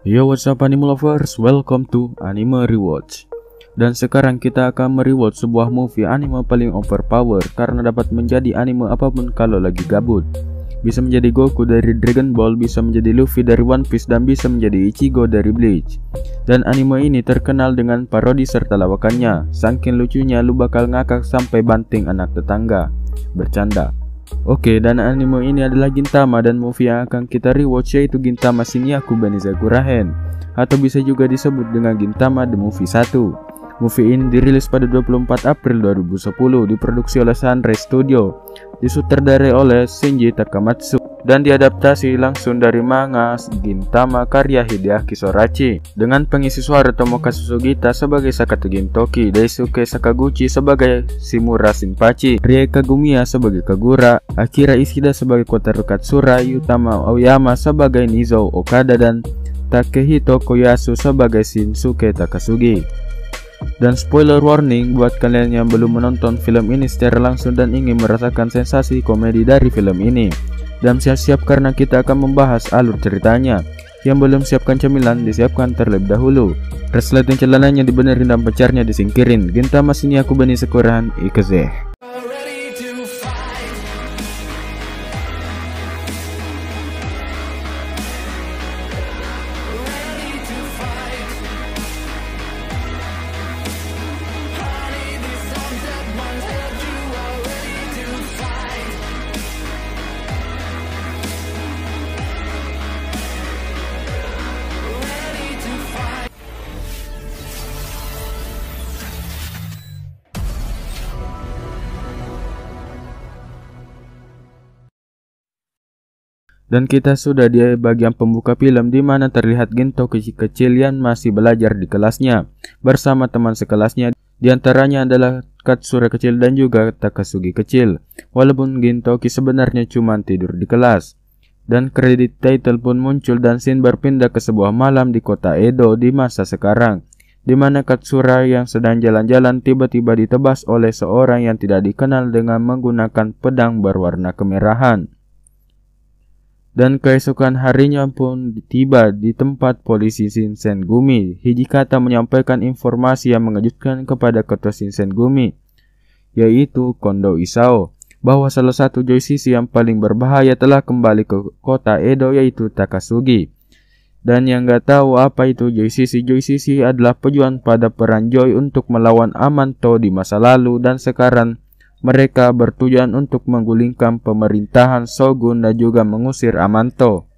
Yo, what's up anime lovers, welcome to Anime Rewatch. Dan sekarang kita akan merewatch sebuah movie anime paling overpower karena dapat menjadi anime apapun kalau lagi gabut. Bisa menjadi Goku dari Dragon Ball, bisa menjadi Luffy dari One Piece, dan bisa menjadi Ichigo dari Bleach. Dan anime ini terkenal dengan parodi serta lawakannya. Saking lucunya lu bakal ngakak sampai banting anak tetangga. Bercanda. Oke, dan anime ini adalah Gintama, dan movie yang akan kita rewatch yaitu Gintama Shinyaku Benizagurahen, atau bisa juga disebut dengan Gintama The Movie 1. Movie ini dirilis pada 24 April 2010, diproduksi oleh Sunrise Studio, disutradarai oleh Shinji Takamatsu, dan diadaptasi langsung dari manga Gintama karya Hideaki Sorachi, dengan pengisi suara Tomokazu Sugita sebagai Sakato Gintoki, Daisuke Sakaguchi sebagai Shimura Shinpachi, Rie Kagumiya sebagai Kagura, Akira Ishida sebagai Kotaro Katsura, Yutama Aoyama sebagai Nizou Okada, dan Takehito Koyasu sebagai Shinsuke Takasugi. Dan spoiler warning buat kalian yang belum menonton film ini secara langsung dan ingin merasakan sensasi komedi dari film ini. Dan siap-siap karena kita akan membahas alur ceritanya. Yang belum siapkan cemilan disiapkan terlebih dahulu. Resleting celananya dibenerin dan pacarnya disingkirin. Gintama Shinyaku Benizagurahen ikuze. Dan kita sudah di bagian pembuka film di mana terlihat Gintoki kecil yang masih belajar di kelasnya bersama teman sekelasnya. Di antaranya adalah Katsura kecil dan juga Takasugi kecil. Walaupun Gintoki sebenarnya cuma tidur di kelas. Dan kredit title pun muncul dan scene berpindah ke sebuah malam di kota Edo di masa sekarang, di mana Katsura yang sedang jalan-jalan tiba-tiba ditebas oleh seorang yang tidak dikenal dengan menggunakan pedang berwarna kemerahan. Dan keesokan harinya pun tiba di tempat polisi Shinsengumi. Hijikata menyampaikan informasi yang mengejutkan kepada ketua Shinsengumi, yaitu Kondo Isao, bahwa salah satu joishishi yang paling berbahaya telah kembali ke kota Edo, yaitu Takasugi. Dan yang gak tahu apa itu joishishi, joishishi adalah pejuang pada perang Joy untuk melawan Amanto di masa lalu, dan sekarang mereka bertujuan untuk menggulingkan pemerintahan Shogun dan juga mengusir Amanto.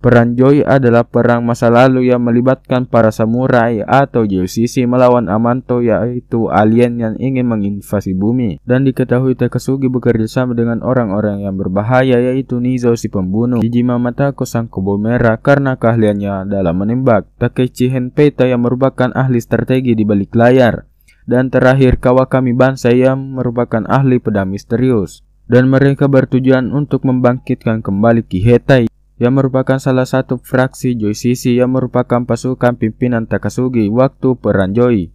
Perang Joy adalah perang masa lalu yang melibatkan para samurai atau joishishi melawan Amanto, yaitu alien yang ingin menginvasi bumi. Dan diketahui Takasugi bekerja sama dengan orang-orang yang berbahaya, yaitu Nizou si pembunuh, Hijima Matako sang kobo merah karena keahliannya dalam menembak, Takechi Henpeita yang merupakan ahli strategi di balik layar, dan terakhir Kawakami Bansai yang merupakan ahli pedang misterius. Dan mereka bertujuan untuk membangkitkan kembali Kihetai yang merupakan salah satu fraksi joishishi yang merupakan pasukan pimpinan Takasugi waktu perang Joy.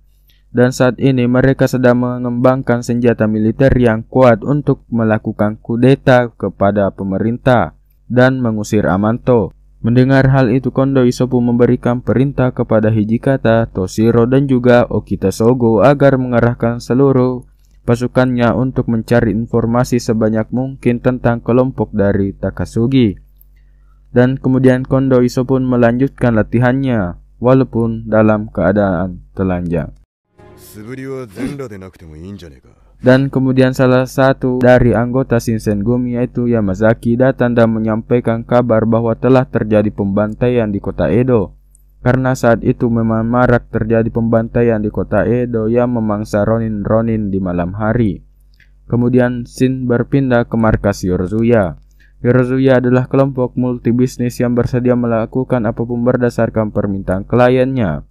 Dan saat ini mereka sedang mengembangkan senjata militer yang kuat untuk melakukan kudeta kepada pemerintah dan mengusir Amanto. Mendengar hal itu, Kondo Isao pun memberikan perintah kepada Hijikata, Toshiro, dan juga Okita Sogo agar mengarahkan seluruh pasukannya untuk mencari informasi sebanyak mungkin tentang kelompok dari Takasugi. Dan kemudian Kondo Isao pun melanjutkan latihannya, walaupun dalam keadaan telanjang. Dan kemudian salah satu dari anggota Shinsengumi yaitu Yamazaki datang dan menyampaikan kabar bahwa telah terjadi pembantaian di kota Edo. Karena saat itu memang marak terjadi pembantaian di kota Edo yang memangsa Ronin-Ronin di malam hari. Kemudian scene berpindah ke markas Yorozuya. Yorozuya adalah kelompok multibisnis yang bersedia melakukan apapun berdasarkan permintaan kliennya.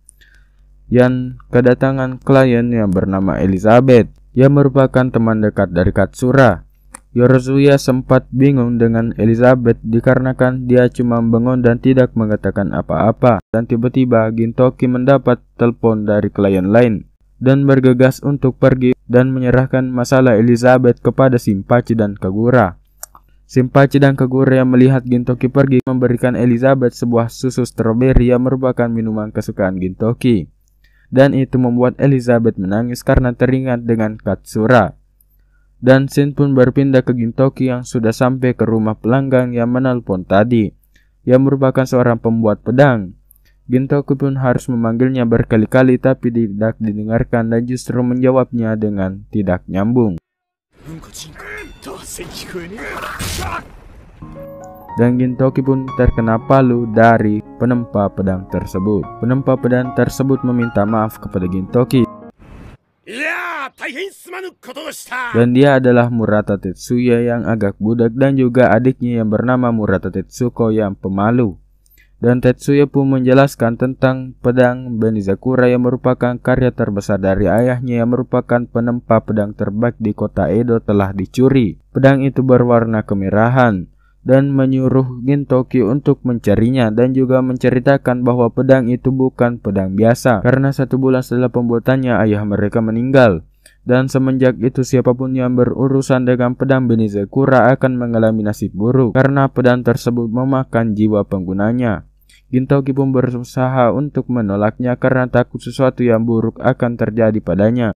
Yang kedatangan klien yang bernama Elizabeth, yang merupakan teman dekat dari Katsura. Yorozuya sempat bingung dengan Elizabeth dikarenakan dia cuma bengong dan tidak mengatakan apa-apa. Dan tiba-tiba Gintoki mendapat telepon dari klien lain dan bergegas untuk pergi dan menyerahkan masalah Elizabeth kepada Shinpachi dan Kagura. Shinpachi dan Kagura yang melihat Gintoki pergi memberikan Elizabeth sebuah susu stroberi yang merupakan minuman kesukaan Gintoki. Dan itu membuat Elizabeth menangis karena teringat dengan Katsura. Dan Shin pun berpindah ke Gintoki yang sudah sampai ke rumah pelanggan yang menelpon tadi, yang merupakan seorang pembuat pedang. Gintoki pun harus memanggilnya berkali-kali tapi tidak didengarkan dan justru menjawabnya dengan tidak nyambung. Dan Gintoki pun terkena palu dari penempa pedang tersebut. Penempa pedang tersebut meminta maaf kepada Gintoki. Dan dia adalah Murata Tetsuya yang agak budak dan juga adiknya yang bernama Murata Tetsuko yang pemalu. Dan Tetsuya pun menjelaskan tentang pedang Benizakura yang merupakan karya terbesar dari ayahnya yang merupakan penempa pedang terbaik di kota Edo telah dicuri. Pedang itu berwarna kemerahan dan menyuruh Gintoki untuk mencarinya dan juga menceritakan bahwa pedang itu bukan pedang biasa karena 1 bulan setelah pembuatannya ayah mereka meninggal. Dan semenjak itu siapapun yang berurusan dengan pedang Benizakura akan mengalami nasib buruk karena pedang tersebut memakan jiwa penggunanya. Gintoki pun berusaha untuk menolaknya karena takut sesuatu yang buruk akan terjadi padanya.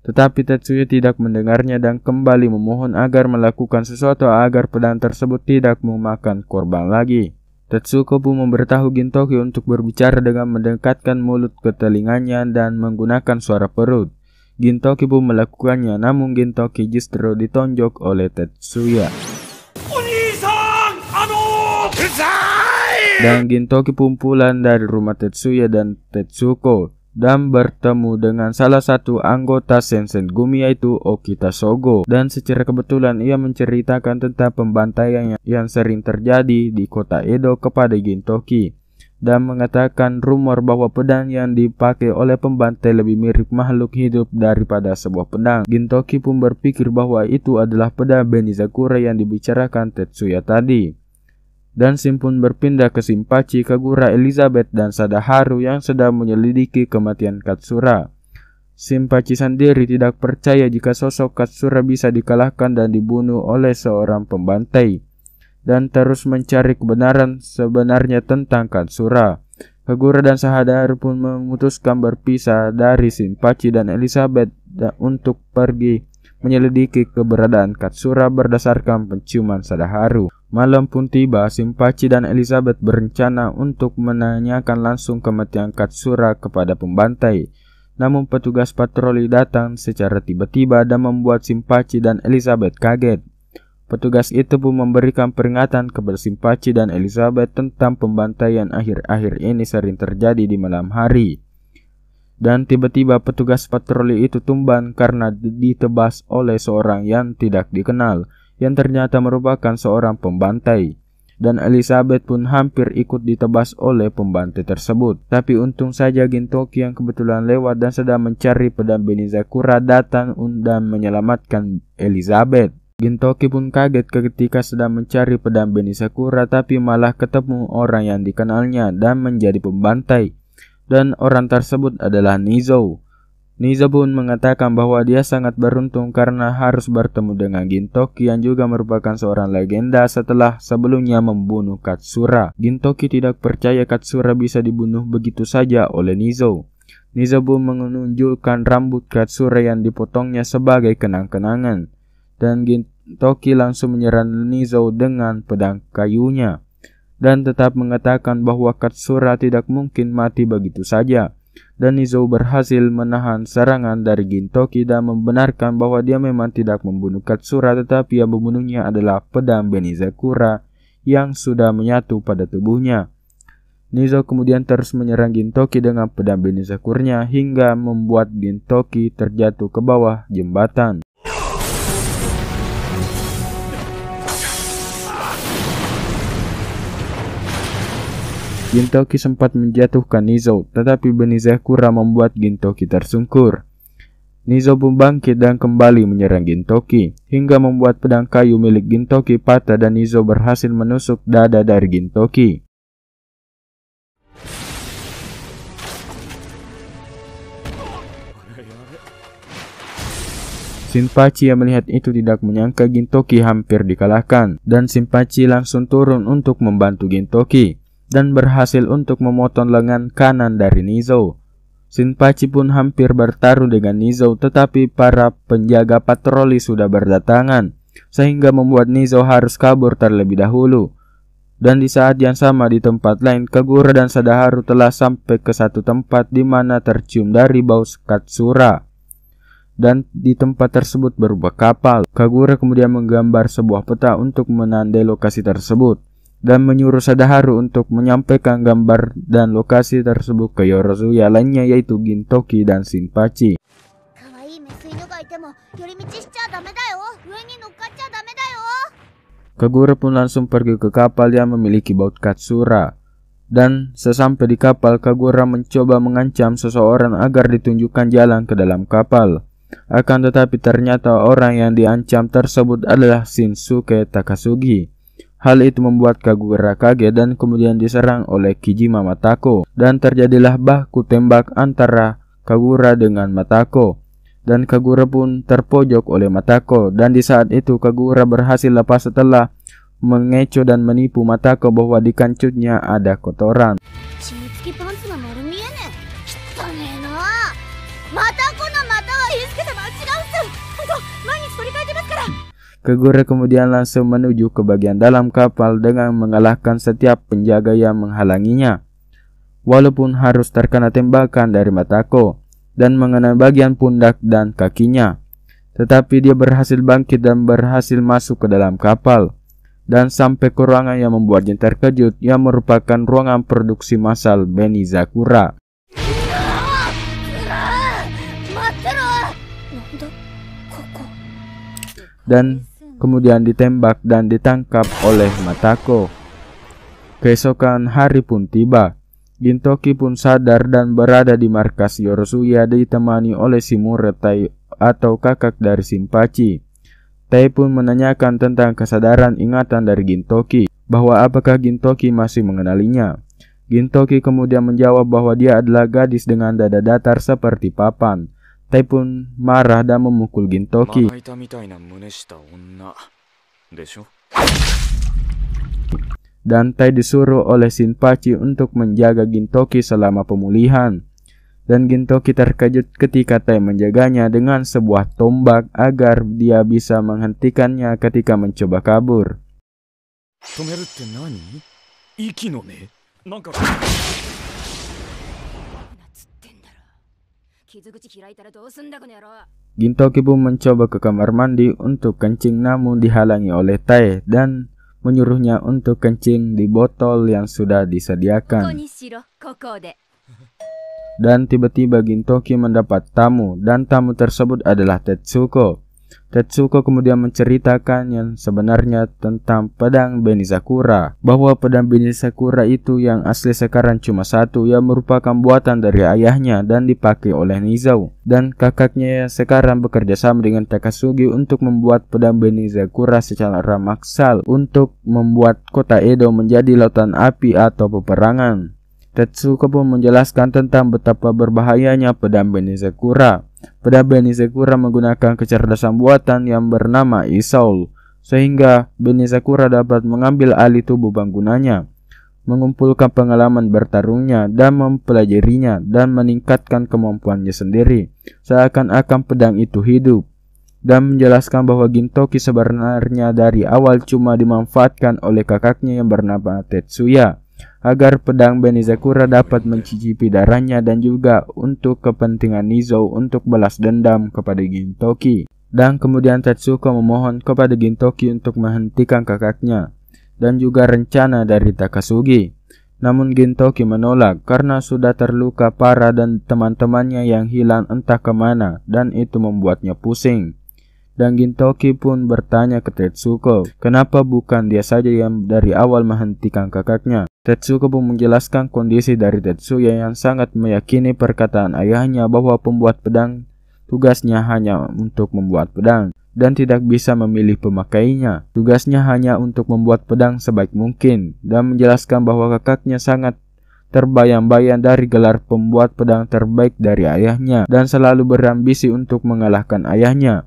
Tetapi Tetsuya tidak mendengarnya dan kembali memohon agar melakukan sesuatu agar pedang tersebut tidak memakan korban lagi. Tetsuko pun memberitahu Gintoki untuk berbicara dengan mendekatkan mulut ke telinganya dan menggunakan suara perut. Gintoki pun melakukannya, namun Gintoki justru ditonjok oleh Tetsuya. Dan Gintoki pun pulang dari rumah Tetsuya dan Tetsuko dan bertemu dengan salah satu anggota Sensen Gumi yaitu Okita Sogo. Dan secara kebetulan ia menceritakan tentang pembantaian yang sering terjadi di kota Edo kepada Gintoki. Dan mengatakan rumor bahwa pedang yang dipakai oleh pembantai lebih mirip makhluk hidup daripada sebuah pedang. Gintoki pun berpikir bahwa itu adalah pedang Benizakura yang dibicarakan Tetsuya tadi. Dan Shin pun berpindah ke Shinpachi, Kagura, Elizabeth, dan Sadaharu yang sedang menyelidiki kematian Katsura. Shinpachi sendiri tidak percaya jika sosok Katsura bisa dikalahkan dan dibunuh oleh seorang pembantai, dan terus mencari kebenaran sebenarnya tentang Katsura. Kagura dan Sadaharu pun memutuskan berpisah dari Shinpachi dan Elizabeth untuk pergi menyelidiki keberadaan Katsura berdasarkan penciuman Sadaharu. Malam pun tiba, Shinpachi dan Elizabeth berencana untuk menanyakan langsung kematian Katsura kepada pembantai. Namun petugas patroli datang secara tiba-tiba dan membuat Shinpachi dan Elizabeth kaget. Petugas itu pun memberikan peringatan kepada Shinpachi dan Elizabeth tentang pembantaian akhir-akhir ini sering terjadi di malam hari. Dan tiba-tiba petugas patroli itu tumbang karena ditebas oleh seorang yang tidak dikenal, yang ternyata merupakan seorang pembantai. Dan Elizabeth pun hampir ikut ditebas oleh pembantai tersebut. Tapi untung saja Gintoki yang kebetulan lewat dan sedang mencari pedang Benizakura datang dan menyelamatkan Elizabeth. Gintoki pun kaget ketika sedang mencari pedang Benizakura tapi malah ketemu orang yang dikenalnya dan menjadi pembantai. Dan orang tersebut adalah Nizo. Nizo pun mengatakan bahwa dia sangat beruntung karena harus bertemu dengan Gintoki yang juga merupakan seorang legenda setelah sebelumnya membunuh Katsura. Gintoki tidak percaya Katsura bisa dibunuh begitu saja oleh Nizo. Nizo pun menunjukkan rambut Katsura yang dipotongnya sebagai kenang-kenangan. Dan Gintoki langsung menyerang Nizo dengan pedang kayunya dan tetap mengatakan bahwa Katsura tidak mungkin mati begitu saja. Dan Nizo berhasil menahan serangan dari Gintoki dan membenarkan bahwa dia memang tidak membunuh Katsura, tetapi yang membunuhnya adalah pedang Benizakura yang sudah menyatu pada tubuhnya. Nizo kemudian terus menyerang Gintoki dengan pedang Benizakurnya hingga membuat Gintoki terjatuh ke bawah jembatan. Gintoki sempat menjatuhkan Nizo, tetapi Benizakura membuat Gintoki tersungkur. Nizo pun bangkit dan kembali menyerang Gintoki, hingga membuat pedang kayu milik Gintoki patah dan Nizo berhasil menusuk dada dari Gintoki. Shinpachi yang melihat itu tidak menyangka Gintoki hampir dikalahkan, dan Shinpachi langsung turun untuk membantu Gintoki dan berhasil untuk memotong lengan kanan dari Nizou. Shinpachi pun hampir bertaruh dengan Nizou, tetapi para penjaga patroli sudah berdatangan, sehingga membuat Nizou harus kabur terlebih dahulu. Dan di saat yang sama di tempat lain, Kagura dan Sadaharu telah sampai ke satu tempat di mana tercium dari bau Katsura. Dan di tempat tersebut berupa kapal. Kagura kemudian menggambar sebuah peta untuk menandai lokasi tersebut dan menyuruh Sadaharu untuk menyampaikan gambar dan lokasi tersebut ke Yorozuya lainnya, yaitu Gintoki dan Shinpachi. Kagura pun langsung pergi ke kapal yang memiliki baut Katsura. Dan sesampai di kapal, Kagura mencoba mengancam seseorang agar ditunjukkan jalan ke dalam kapal. Akan tetapi ternyata orang yang diancam tersebut adalah Shinsuke Takasugi. Hal itu membuat Kagura kaget dan kemudian diserang oleh Kijima Matako. Dan terjadilah baku tembak antara Kagura dengan Matako. Dan Kagura pun terpojok oleh Matako, dan di saat itu Kagura berhasil lepas setelah mengecoh dan menipu Matako bahwa di kancutnya ada kotoran. Kagura kemudian langsung menuju ke bagian dalam kapal dengan mengalahkan setiap penjaga yang menghalanginya, walaupun harus terkena tembakan dari Matako dan mengenai bagian pundak dan kakinya. Tetapi dia berhasil bangkit dan berhasil masuk ke dalam kapal dan sampai ke ruangan yang membuatnya terkejut, yang merupakan ruangan produksi massal Benizakura. Dan kemudian ditembak dan ditangkap oleh Matako. Keesokan hari pun tiba. Gintoki pun sadar dan berada di markas Yorozuya ditemani oleh Shimura Tai atau kakak dari Shinpachi. Tai pun menanyakan tentang kesadaran ingatan dari Gintoki, bahwa apakah Gintoki masih mengenalinya. Gintoki kemudian menjawab bahwa dia adalah gadis dengan dada datar seperti papan. Tai pun marah dan memukul Gintoki. Dan Tai disuruh oleh Shinpachi untuk menjaga Gintoki selama pemulihan. Dan Gintoki terkejut ketika Tai menjaganya dengan sebuah tombak agar dia bisa menghentikannya ketika mencoba kabur. Gintoki pun mencoba ke kamar mandi untuk kencing, namun dihalangi oleh Tai dan menyuruhnya untuk kencing di botol yang sudah disediakan. Dan tiba-tiba Gintoki mendapat tamu, dan tamu tersebut adalah Tetsuko. Tetsuko kemudian menceritakan yang sebenarnya tentang pedang Benizakura, bahwa pedang Benizakura itu yang asli sekarang cuma satu, yang merupakan buatan dari ayahnya dan dipakai oleh Nizou, dan kakaknya sekarang bekerja sama dengan Takasugi untuk membuat pedang Benizakura secara massal untuk membuat kota Edo menjadi lautan api atau peperangan. Tetsuko pun menjelaskan tentang betapa berbahayanya pedang Benizakura. Pedang Benizakura menggunakan kecerdasan buatan yang bernama Isoul, sehingga Benizakura dapat mengambil alih tubuh penggunanya, mengumpulkan pengalaman bertarungnya dan mempelajarinya dan meningkatkan kemampuannya sendiri, seakan-akan pedang itu hidup. Dan menjelaskan bahwa Gintoki sebenarnya dari awal cuma dimanfaatkan oleh kakaknya yang bernama Tetsuya, agar pedang Benizakura dapat mencicipi darahnya dan juga untuk kepentingan Nizou untuk balas dendam kepada Gintoki. Dan kemudian Tetsuko memohon kepada Gintoki untuk menghentikan kakaknya dan juga rencana dari Takasugi. Namun Gintoki menolak karena sudah terluka parah dan teman-temannya yang hilang entah kemana, dan itu membuatnya pusing. Dan Gintoki pun bertanya ke Tetsuko, kenapa bukan dia saja yang dari awal menghentikan kakaknya. Tetsuko pun menjelaskan kondisi dari Tetsuya yang sangat meyakini perkataan ayahnya bahwa pembuat pedang tugasnya hanya untuk membuat pedang dan tidak bisa memilih pemakainya. Tugasnya hanya untuk membuat pedang sebaik mungkin, dan menjelaskan bahwa kakaknya sangat terbayang-bayang dari gelar pembuat pedang terbaik dari ayahnya dan selalu berambisi untuk mengalahkan ayahnya.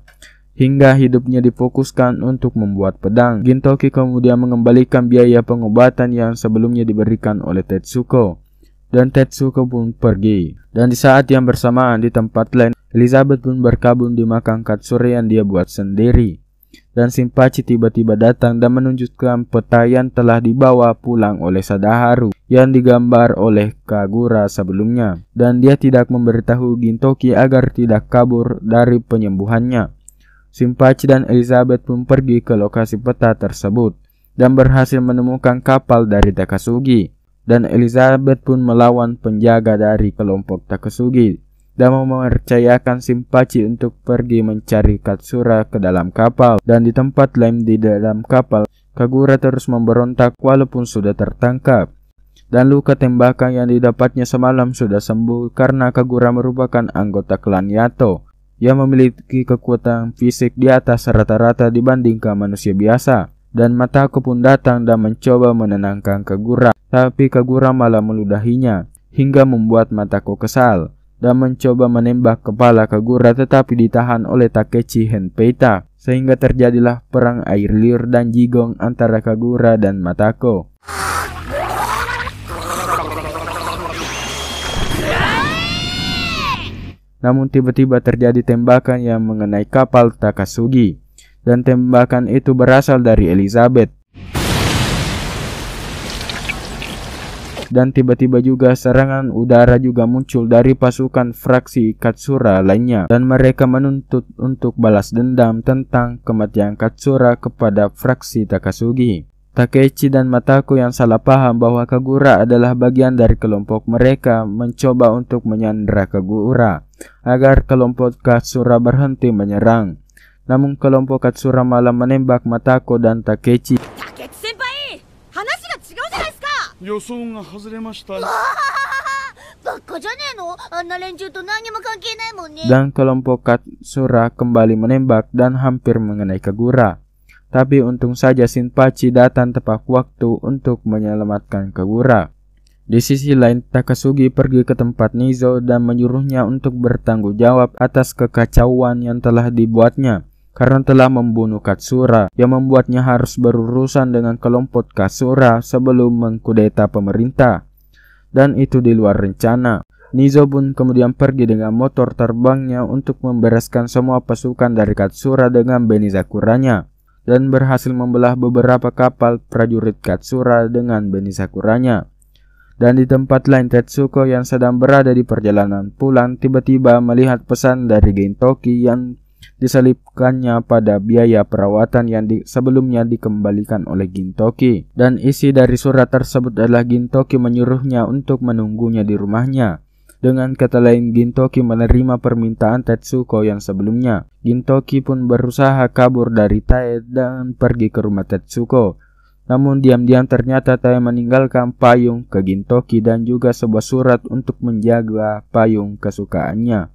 hingga hidupnya difokuskan untuk membuat pedang. Gintoki kemudian mengembalikan biaya pengobatan yang sebelumnya diberikan oleh Tetsuko, dan Tetsuko pun pergi. Dan di saat yang bersamaan di tempat lain, Elizabeth pun berkabung di makam Katsura yang dia buat sendiri. Dan Shinpachi tiba-tiba datang dan menunjukkan peta yang telah dibawa pulang oleh Sadaharu yang digambar oleh Kagura sebelumnya. Dan dia tidak memberitahu Gintoki agar tidak kabur dari penyembuhannya. Shinpachi dan Elizabeth pun pergi ke lokasi peta tersebut dan berhasil menemukan kapal dari Takasugi. Dan Elizabeth pun melawan penjaga dari kelompok Takasugi dan mempercayakan Shinpachi untuk pergi mencari Katsura ke dalam kapal. Dan di tempat lain di dalam kapal, Kagura terus memberontak walaupun sudah tertangkap. Dan luka tembakan yang didapatnya semalam sudah sembuh karena Kagura merupakan anggota klan Yato yang memiliki kekuatan fisik di atas rata-rata dibandingkan manusia biasa. Dan Matako pun datang dan mencoba menenangkan Kagura, tapi Kagura malah meludahinya hingga membuat Matako kesal dan mencoba menembak kepala Kagura, tetapi ditahan oleh Takechi Henpeita, sehingga terjadilah perang air liur dan jigong antara Kagura dan Matako. Namun tiba-tiba terjadi tembakan yang mengenai kapal Takasugi, dan tembakan itu berasal dari Elizabeth. Dan tiba-tiba juga serangan udara juga muncul dari pasukan fraksi Katsura lainnya, dan mereka menuntut untuk balas dendam tentang kematian Katsura kepada fraksi Takasugi. Takechi dan Matako yang salah paham bahwa Kagura adalah bagian dari kelompok mereka mencoba untuk menyandera Kagura agar kelompok Katsura berhenti menyerang. Namun kelompok Katsura malah menembak Matako dan Takechi. Dan kelompok Katsura kembali menembak dan hampir mengenai Kagura. Tapi untung saja Shinpachi datang tepat waktu untuk menyelamatkan Kagura. Di sisi lain, Takasugi pergi ke tempat Nizo dan menyuruhnya untuk bertanggung jawab atas kekacauan yang telah dibuatnya karena telah membunuh Katsura, yang membuatnya harus berurusan dengan kelompok Katsura sebelum mengkudeta pemerintah. Dan itu di luar rencana. Nizo pun kemudian pergi dengan motor terbangnya untuk membereskan semua pasukan dari Katsura dengan Benizakuranya, dan berhasil membelah beberapa kapal prajurit Katsura dengan Benizakuranya. Dan di tempat lain, Tetsuko yang sedang berada di perjalanan pulang tiba-tiba melihat pesan dari Gintoki yang diselipkannya pada biaya perawatan yang sebelumnya dikembalikan oleh Gintoki. Dan isi dari surat tersebut adalah Gintoki menyuruhnya untuk menunggunya di rumahnya. Dengan kata lain, Gintoki menerima permintaan Tetsuko yang sebelumnya. Gintoki pun berusaha kabur dari Tae dan pergi ke rumah Tetsuko. Namun diam-diam ternyata Tae meninggalkan payung ke Gintoki dan juga sebuah surat untuk menjaga payung kesukaannya.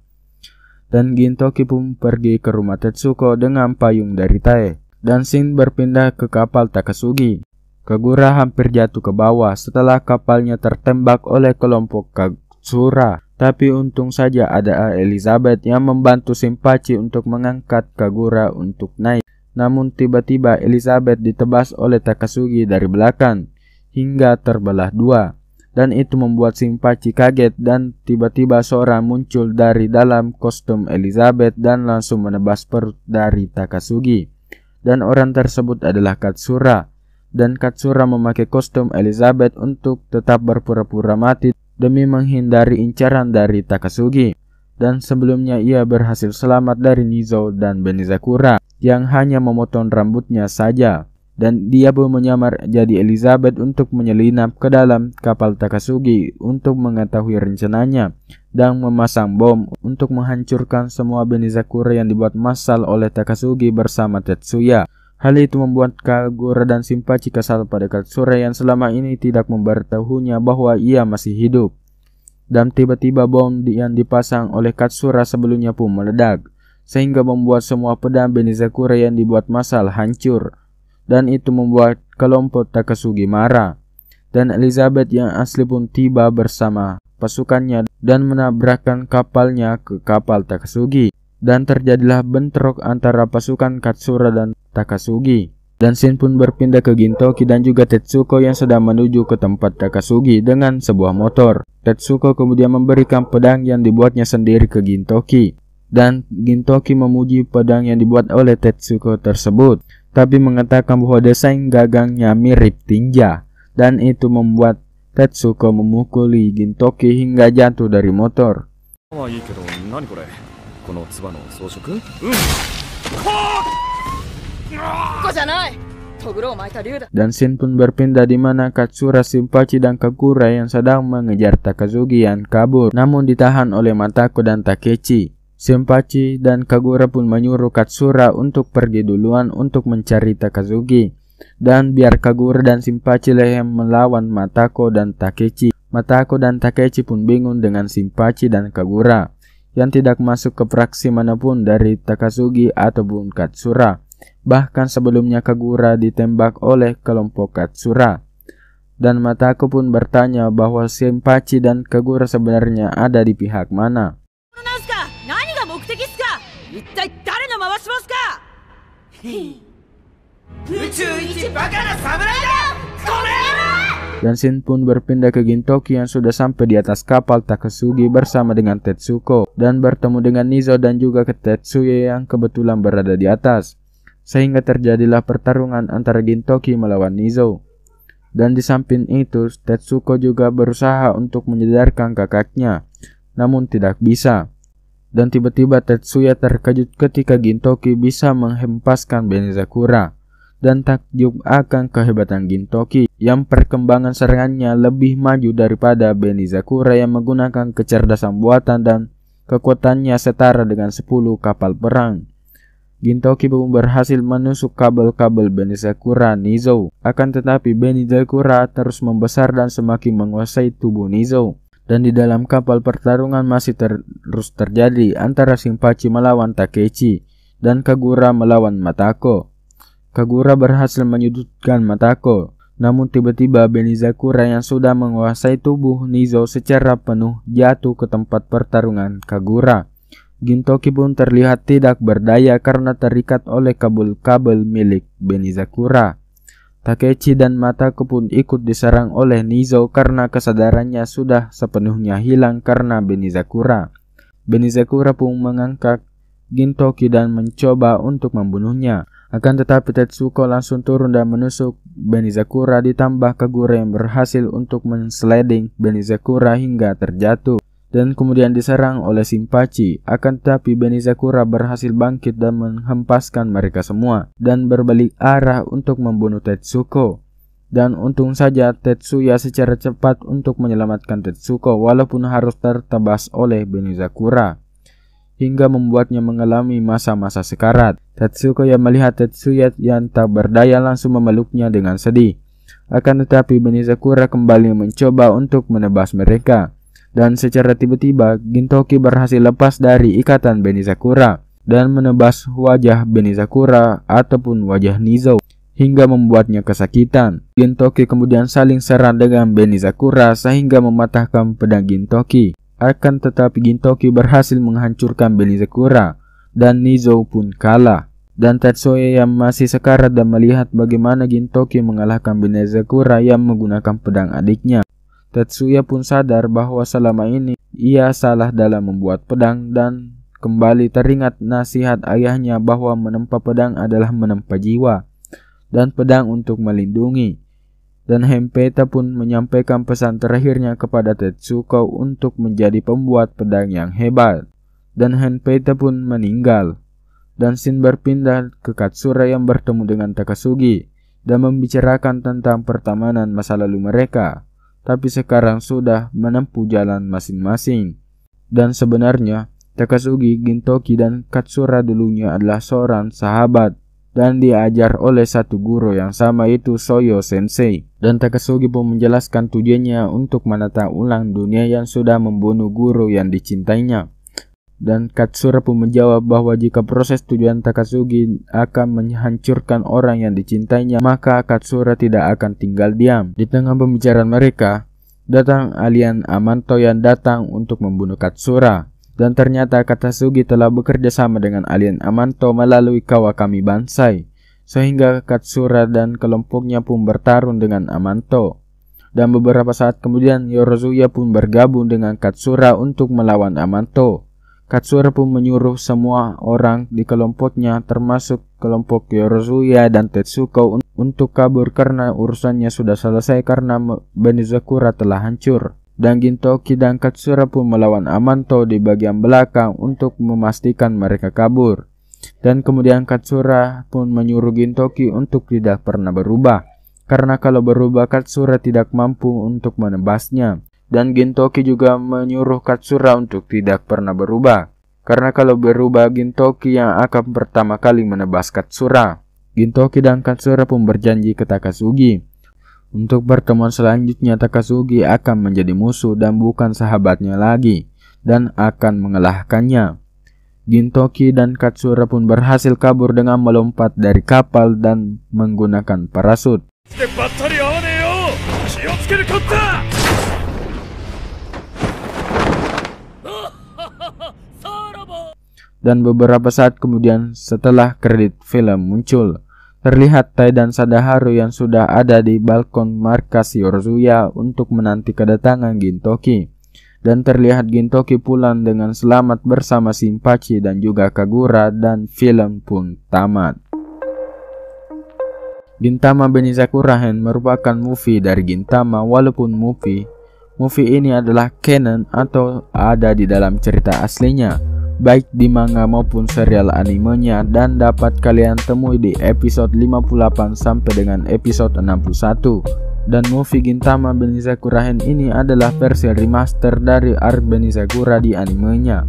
Dan Gintoki pun pergi ke rumah Tetsuko dengan payung dari Tae. Dan Shin berpindah ke kapal Takasugi. Kagura hampir jatuh ke bawah setelah kapalnya tertembak oleh kelompok Katsura. Tapi untung saja ada Elizabeth yang membantu Shinpachi untuk mengangkat Kagura untuk naik. Namun tiba-tiba Elizabeth ditebas oleh Takasugi dari belakang hingga terbelah dua. Dan itu membuat Shinpachi kaget dan tiba-tiba seorang muncul dari dalam kostum Elizabeth dan langsung menebas perut dari Takasugi. Dan orang tersebut adalah Katsura. Dan Katsura memakai kostum Elizabeth untuk tetap berpura-pura mati demi menghindari incaran dari Takasugi. Dan sebelumnya ia berhasil selamat dari Nizo dan Benizakura yang hanya memotong rambutnya saja. Dan dia pun menyamar jadi Elizabeth untuk menyelinap ke dalam kapal Takasugi untuk mengetahui rencananya dan memasang bom untuk menghancurkan semua Benizakura yang dibuat massal oleh Takasugi bersama Tetsuya. Hal itu membuat Kagura dan Shinpachi kesal pada Katsura yang selama ini tidak memberitahunya bahwa ia masih hidup. Dan tiba-tiba bom yang dipasang oleh Katsura sebelumnya pun meledak, sehingga membuat semua pedang Benizakura yang dibuat massal hancur. Dan itu membuat kelompok Takasugi marah. Dan Elizabeth yang asli pun tiba bersama pasukannya dan menabrakkan kapalnya ke kapal Takasugi. dan terjadilah bentrok antara pasukan Katsura dan Takasugi. Dan Shin pun berpindah ke Gintoki dan juga Tetsuko yang sedang menuju ke tempat Takasugi dengan sebuah motor. Tetsuko kemudian memberikan pedang yang dibuatnya sendiri ke Gintoki. Dan Gintoki memuji pedang yang dibuat oleh Tetsuko tersebut, tapi mengatakan bahwa desain gagangnya mirip tinja. Dan itu membuat Tetsuko memukuli Gintoki hingga jatuh dari motor. Dan Shin pun berpindah di mana Katsura, Shinpachi, dan Kagura yang sedang mengejar Takasugi yang kabur, namun ditahan oleh Matako dan Takechi. Shinpachi dan Kagura pun menyuruh Katsura untuk pergi duluan untuk mencari Takasugi, dan biar Kagura dan Shinpachi yang melawan Matako dan Takechi. Matako dan Takechi pun bingung dengan Shinpachi dan Kagura yang tidak masuk ke fraksi manapun dari Takasugi ataupun Katsura. Bahkan sebelumnya Kagura ditembak oleh kelompok Katsura. Dan Matako pun bertanya bahwa Shinpachi dan Kagura sebenarnya ada di pihak mana. Dan Shin pun berpindah ke Gintoki yang sudah sampai di atas kapal Takasugi bersama dengan Tetsuko, dan bertemu dengan Nizo dan juga Tetsuya yang kebetulan berada di atas. Sehingga terjadilah pertarungan antara Gintoki melawan Nizo. Dan di samping itu, Tetsuko juga berusaha untuk menyadarkan kakaknya, namun tidak bisa. Dan tiba-tiba Tetsuya terkejut ketika Gintoki bisa menghempaskan Benizakura, dan takjub akan kehebatan Gintoki yang perkembangan serangannya lebih maju daripada Benizakura yang menggunakan kecerdasan buatan dan kekuatannya setara dengan 10 kapal perang. Gintoki pun berhasil menusuk kabel-kabel Benizakura Nizo. Akan tetapi Benizakura terus membesar dan semakin menguasai tubuh Nizo. Dan di dalam kapal pertarungan masih terus terjadi antara Shinpachi melawan Takechi dan Kagura melawan Matako. Kagura berhasil menyudutkan Matako, namun tiba-tiba Benizakura yang sudah menguasai tubuh Nizo secara penuh jatuh ke tempat pertarungan Kagura. Gintoki pun terlihat tidak berdaya karena terikat oleh kabel-kabel milik Benizakura. Takechi dan Matako pun ikut diserang oleh Nizo karena kesadarannya sudah sepenuhnya hilang karena Benizakura. Benizakura pun mengangkat Gintoki dan mencoba untuk membunuhnya. Akan tetapi Tetsuko langsung turun dan menusuk Benizakura, ditambah Kagura yang berhasil untuk mensliding Benizakura hingga terjatuh dan kemudian diserang oleh Shinpachi. Akan tetapi Benizakura berhasil bangkit dan menghempaskan mereka semua dan berbalik arah untuk membunuh Tetsuko. Dan untung saja Tetsuya secara cepat untuk menyelamatkan Tetsuko walaupun harus tertebas oleh Benizakura hingga membuatnya mengalami masa-masa sekarat. Tetsuko yang melihat Tetsuya yang tak berdaya langsung memeluknya dengan sedih. Akan tetapi Benizakura kembali mencoba untuk menebas mereka. Dan secara tiba-tiba Gintoki berhasil lepas dari ikatan Benizakura dan menebas wajah Benizakura ataupun wajah Nizo hingga membuatnya kesakitan. Gintoki kemudian saling serang dengan Benizakura sehingga mematahkan pedang Gintoki. Akan tetapi Gintoki berhasil menghancurkan Benizakura dan Nizo pun kalah. Dan Tetsuya yang masih sekarat dan melihat bagaimana Gintoki mengalahkan Benizakura yang menggunakan pedang adiknya. Tetsuya pun sadar bahwa selama ini ia salah dalam membuat pedang dan kembali teringat nasihat ayahnya bahwa menempa pedang adalah menempa jiwa dan pedang untuk melindungi. Dan Hempeta pun menyampaikan pesan terakhirnya kepada Tetsuko untuk menjadi pembuat pedang yang hebat. Dan Hempeta pun meninggal. Dan Shin berpindah ke Katsura yang bertemu dengan Takasugi dan membicarakan tentang pertemanan masa lalu mereka. Tapi sekarang sudah menempuh jalan masing-masing. Dan sebenarnya Takasugi, Gintoki, dan Katsura dulunya adalah seorang sahabat dan diajar oleh satu guru yang sama, yaitu Soyo Sensei. Dan Takasugi pun menjelaskan tujuannya untuk menata ulang dunia yang sudah membunuh guru yang dicintainya. Dan Katsura pun menjawab bahwa jika proses tujuan Takasugi akan menghancurkan orang yang dicintainya, maka Katsura tidak akan tinggal diam. Di tengah pembicaraan mereka, datang alien Amanto yang datang untuk membunuh Katsura. Dan ternyata Katsugi telah bekerja sama dengan alien Amanto melalui Kawakami Bansai, sehingga Katsura dan kelompoknya pun bertarung dengan Amanto. Dan beberapa saat kemudian Yorozuya pun bergabung dengan Katsura untuk melawan Amanto. Katsura pun menyuruh semua orang di kelompoknya termasuk kelompok Yorozuya dan Tetsuko untuk kabur karena urusannya sudah selesai karena Benizakura telah hancur. Dan Gintoki dan Katsura pun melawan Amanto di bagian belakang untuk memastikan mereka kabur. Dan kemudian Katsura pun menyuruh Gintoki untuk tidak pernah berubah, karena kalau berubah Katsura tidak mampu untuk menebasnya. Dan Gintoki juga menyuruh Katsura untuk tidak pernah berubah, karena kalau berubah Gintoki yang akan pertama kali menebas Katsura. Gintoki dan Katsura pun berjanji ke Takasugi. Untuk pertemuan selanjutnya Takasugi akan menjadi musuh dan bukan sahabatnya lagi, dan akan mengalahkannya. Gintoki dan Katsura pun berhasil kabur dengan melompat dari kapal dan menggunakan parasut. Dan beberapa saat kemudian setelah kredit film muncul, terlihat Tai dan Sadaharu yang sudah ada di balkon markas Yorozuya untuk menanti kedatangan Gintoki. Dan terlihat Gintoki pulang dengan selamat bersama Shinpachi dan juga Kagura, dan film pun tamat. Gintama Benizakura Hen merupakan movie dari Gintama, walaupun movie ini adalah canon atau ada di dalam cerita aslinya, baik di manga maupun serial animenya, dan dapat kalian temui di episode 58 sampai dengan episode 61. Dan movie Gintama Benizakura Hen ini adalah versi remaster dari arc Benizakura di animenya.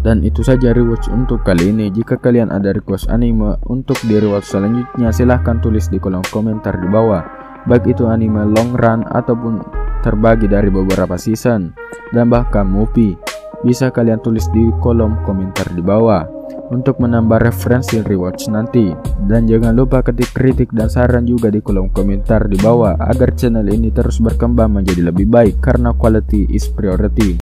Dan itu saja rewatch untuk kali ini. Jika kalian ada request anime untuk di rewatch selanjutnya, silahkan tulis di kolom komentar di bawah, baik itu anime long run ataupun terbagi dari beberapa season dan bahkan movie. Bisa kalian tulis di kolom komentar di bawah untuk menambah referensi rewatch nanti. Dan jangan lupa ketik kritik dan saran juga di kolom komentar di bawah agar channel ini terus berkembang menjadi lebih baik, karena quality is priority.